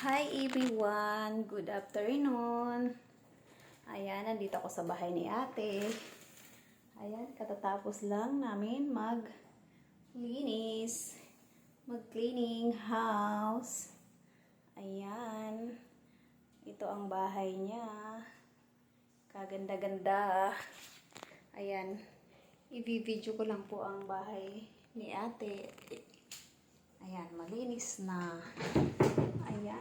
Hi everyone! Good afternoon! Ayan, nandito ako sa bahay ni ate. Ayan, katatapos lang namin maglinis. Mag-cleaning house. Ayan. Ito ang bahay niya. Kaganda-ganda. Ayan. I-video ko lang po ang bahay ni ate. Ayan, malinis na. Ayan.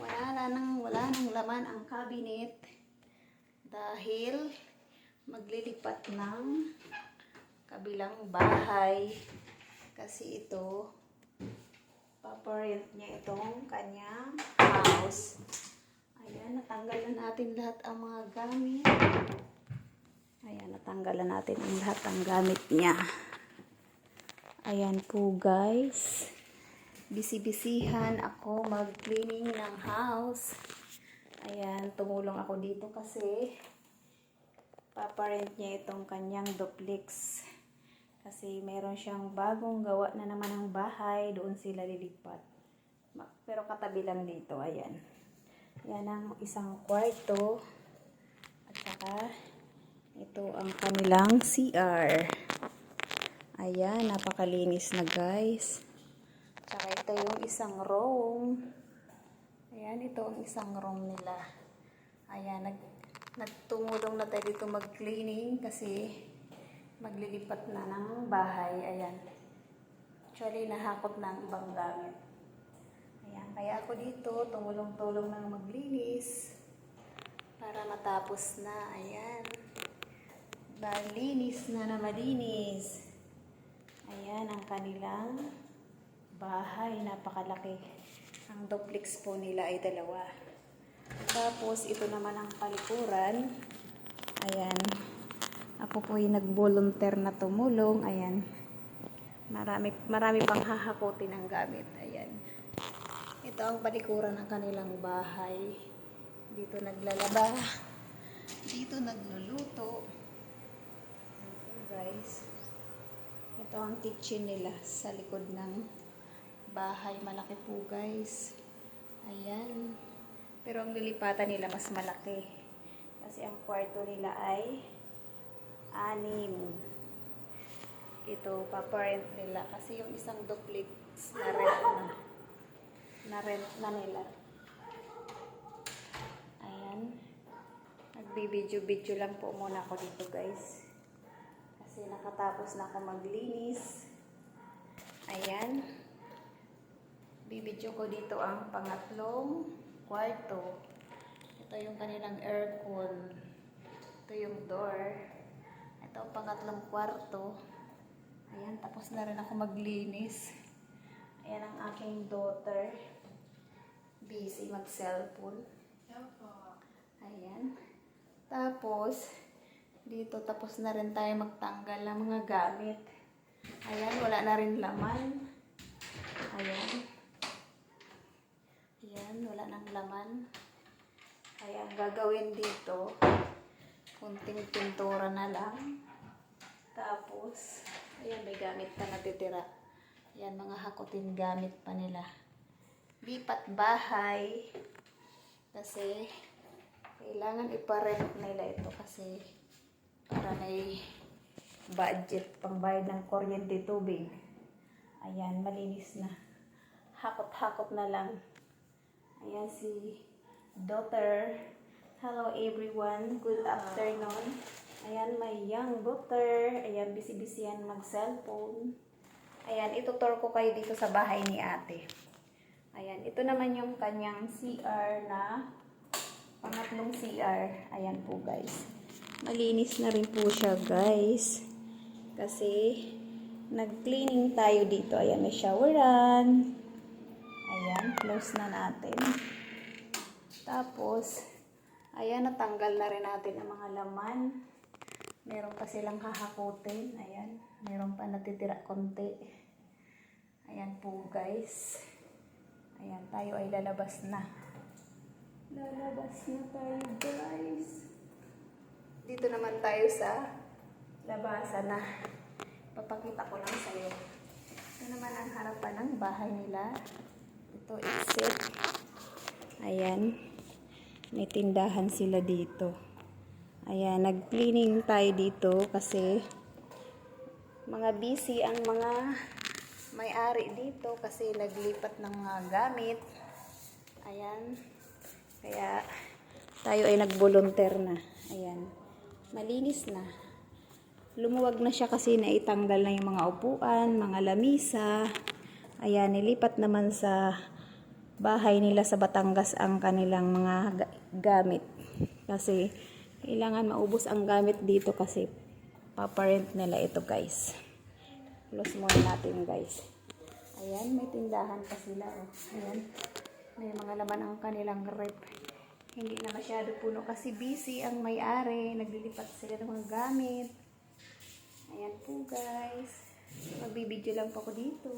Wala nang laman ang cabinet dahil maglilipat ng kabilang bahay kasi ito paparent niya itong kanyang house. Ayan, natanggalan natin lahat ang mga gamit. Ayan, natanggalan natin ang lahat ng gamit niya. Ayan po guys. Bisi-bisihan ako mag-cleaning ng house. Ayan, tumulong ako dito kasi paparent niya itong kanyang duplex. Kasi meron siyang bagong gawa na naman ng bahay. Doon sila lilipat. Pero katabi lang dito. Ayan. Yan ang isang kwarto. At saka ito ang kanilang CR. Ayan, napakalinis na guys. Tsaka ito yung isang room. Ayan, ito ang isang room nila. Ayan, nagtumulong na tayo dito mag-cleaning kasi maglilipat na ng bahay. Ayan. Actually, nahakot na ang ibang gamit. Ayan, kaya ako dito, tumulong-tulong ng maglinis para matapos na. Ayan. Malinis na malinis. Ayan ang kanilang bahay. Napakalaki. Ang duplex po nila ay 2. Tapos, ito naman ang palikuran. Ayan. Ako po yung nag-volunteer na tumulong. Ayan. Marami pang hahakutin ng gamit. Ayan. Ito ang palikuran ng kanilang bahay. Dito naglalaba. Dito nagluluto. Ayan, guys. Ito ang kitchen nila sa likod ng bahay. Malaki po guys. Ayan. Pero ang lilipatan nila mas malaki. Kasi ang kwarto nila ay 6. Ito paparent nila. Kasi yung isang duplex na rent na nila. Ayan. Nagbibidyo-video lang po muna ako dito guys. Kasi nakatapos na ako maglinis. Ayan. Bibidyo ko dito ang pangatlong kwarto. Ito yung kanilang aircon. Ito yung door. Ito ang pangatlong kwarto. Ayan, tapos na rin ako maglinis. Ayan ang aking daughter. Busy mag-cellphone. Ayan. Tapos, dito tapos na rin tayo magtanggal ng mga gamit. Ayan, wala na rin laman. Ayan. Ayan, wala nang laman. Kaya ang gagawin dito, kunting pintura na lang. Tapos, ayan, may gamit pa natitira. Ayan, mga hakutin gamit pa nila. Lipat bahay. Kasi, kailangan iparent nila ito kasi para may budget pangbayad ng kuryente, tubig. Ayan, malinis na. Hakot-hakot na lang. Ayan si daughter. Hello everyone. Good afternoon. Ayan, may young daughter. Ayan, busy-busy yan mag-cellphone. Ayan, itutur ko kayo dito sa bahay ni ate. Ayan, ito naman yung kanyang CR na pangatlong CR. Ayan po guys. Malinis na rin po siya guys. Kasi nag-cleaning tayo dito. Ayan, may showeran. Ayan, close na natin. Tapos, ayan, natanggal na rin natin ang mga laman. Meron pa silang hahakutin. Ayan, meron pa natitira konti. Ayan po guys. Ayan, tayo ay lalabas na. Lalabas na tayo guys. Dito naman tayo sa labasan na. Papakita ko lang sa'yo. Ito naman ang harapan ng bahay nila. Ito Ito exit. Ayan. May tindahan sila dito. Ayan, nag-cleaning tayo dito kasi mga busy ang mga may-ari dito kasi naglipat ng mga gamit. Ayan. Kaya tayo ay nag-volunteer na. Ayan. Malinis na. Lumuwag na siya kasi naitanggal na yung mga upuan, mga lamisa. Ayan, nilipat naman sa bahay nila sa Batangas ang kanilang mga gamit. Kasi kailangan maubos ang gamit dito kasi paparent nila ito, guys. Close muna natin, guys. Ayan, may tindahan pa sila. Oh. Ayan. May mga laman ang kanilang rep. Hindi na masyado puno kasi busy ang may-ari. Naglilipat sila ng mga gamit. Ayan po, guys. Magbibideo lang po ako dito.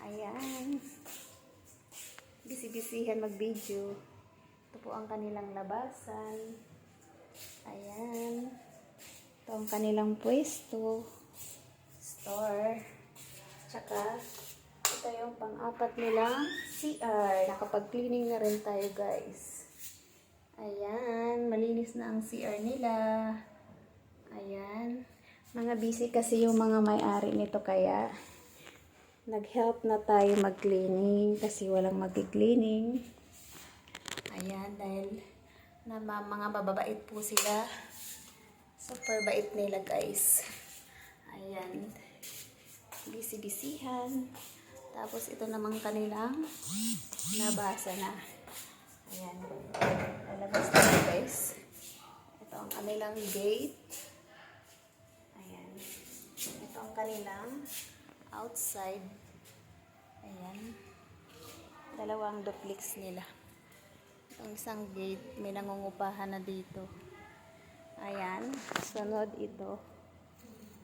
Ayan. Busy-busyhan mag-video. Ito po ang kanilang labasan. Ayan. Ito ang kanilang pwesto. Store. Tsaka, ito yung pang-apat nilang CR. Nakapag-cleaning na rin tayo, guys. Ayan. Malinis na ang CR nila. Ayan. Mga busy kasi yung mga may-ari nito kaya nag-help na tayo mag-cleaning kasi walang mag-cleaning. Ayan, dahil na mga bababait po sila. Super bait nila, guys. Ayan. Busy-busyhan. Tapos ito namang kanilang nabasa na. Ayan. Lalabas na, guys. Ito ang kanilang gate. Ayan. Ito ang kanilang outside. Ayan. Dalawang duplex nila. Itong isang gate, may nangungupahan na dito. Ayan. Sunod ito.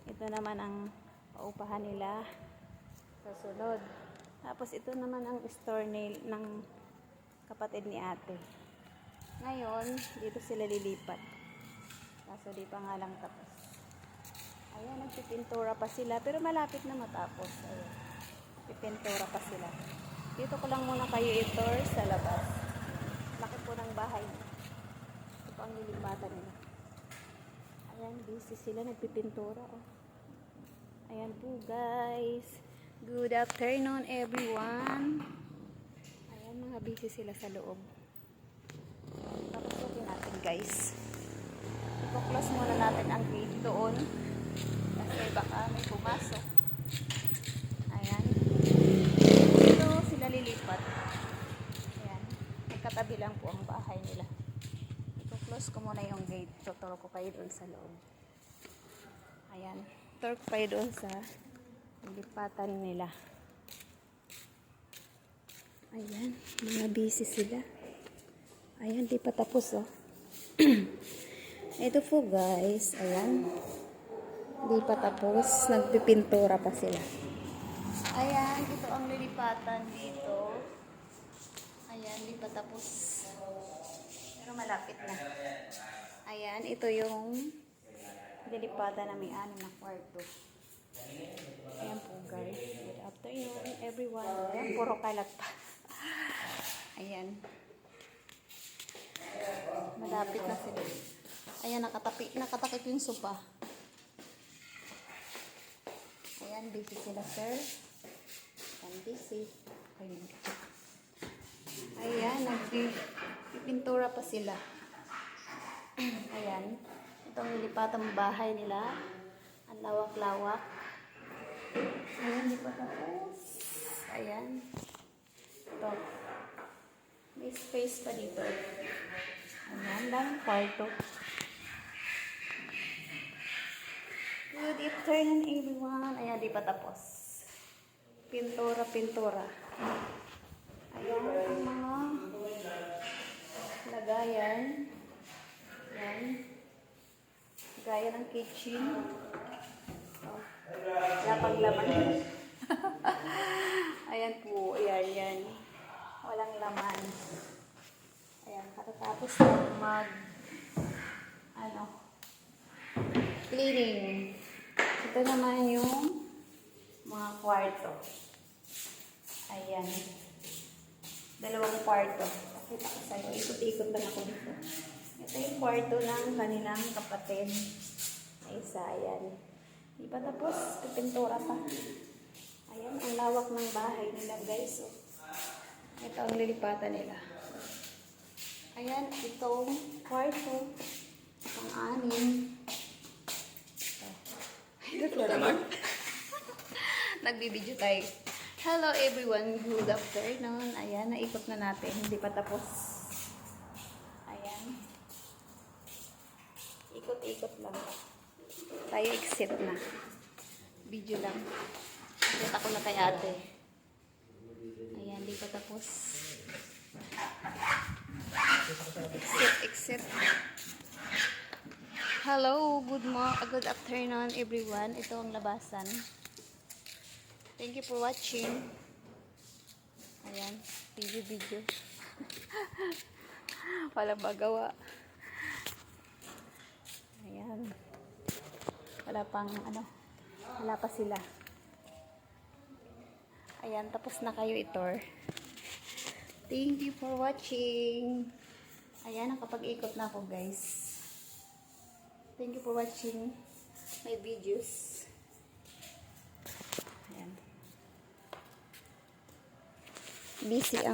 Ito naman ang paupahan nila sa sunod. Tapos ito naman ang store ng kapatid ni ate. Ngayon, dito sila lilipat. Kaso di pa nga lang tapos. Ayan, nagpipintura pa sila. Pero malapit na matapos. Ayan. Pipintura pa sila. Dito ko lang muna kayo i-tour sa labas. Laki po ng bahay. Ito po ang lilipatan nila. Ayan, busy sila. Nagpipintura. Oh. Ayan po, guys. Good afternoon, everyone. Ayan, mga busy sila sa loob. Tapos natin natin, guys. Ipo-close muna natin ang gate doon. Kasi baka may pumasok. Ayan. Dito sila lilipat. Ayan. Magkatabi lang po ang bahay nila. Ipo-close ko muna yung gate. Tuturo ko kayo doon sa loob. Ayan. Tuturo ko kayo doon sa lilipatan nila. Ayan. Mga busy sila. Ayan. Di pa tapos, oh. Ito po, guys. Ayan. Di pa tapos. Nagpipintura pa sila. Ayan. Ito ang lilipatan dito. Ayan. Di pa tapos. Pero malapit na. Ayan. Ito yung lilipatan na may 6 na kwarto. Ayan po, guys. Good afternoon, everyone. Ayan. Puro kalat pa. Ayan. Malapit na sila. Ayan, nakatakip yung sopa. Ayan, busy sila, sir. Ayan, busy. Ayan, nagpipintura pa sila. Ayan. Itong lilipatang bahay nila. Ang lawak-lawak. Ayan, di pa tapos. Ayan. Ito. May space pa dito. Ayan, daming kwarto. Good afternoon, everyone. Ayan, di pa tapos. Pintura. Ayan, ang mga lagayan. Ayan. Gaya ng kitchen. Oh, lapang laman. Ayan po. Ayan. Walang laman. Ayan. Katatapos na cleaning. Ito naman yung mga kwarto. Ayan. Dalawang kwarto. Pakita ko sa'yo. Ikot-ikot lang ako dito. Ito yung kwarto ng kanilang kapatid. Isa, ayan. Di pa tapos. Pipintura pa. Ayan, ang lawak ng bahay nila, guys. So, ito ang lilipatan nila. Ayan, itong kwarto. Ang anim. Ito naman. Nagbibideo tayo. Hello everyone, good afternoon. Ayan, naikot na natin. Hindi pa tapos. Ayan. Ikot-ikot lang. Tayo exit na. Video lang. Kita ko na kay ate. Ayan, hindi pa tapos. Exit. Hello, good afternoon everyone. Ito ang labasan. Thank you for watching. Ayan, video. Wala magawa. Ayan. Wala pa sila. Ayan, tapos na kayo itour. Thank you for watching. Ayan, nakapag-ikot na ako, guys. Thank you for watching my videos. Ayan. Busy ang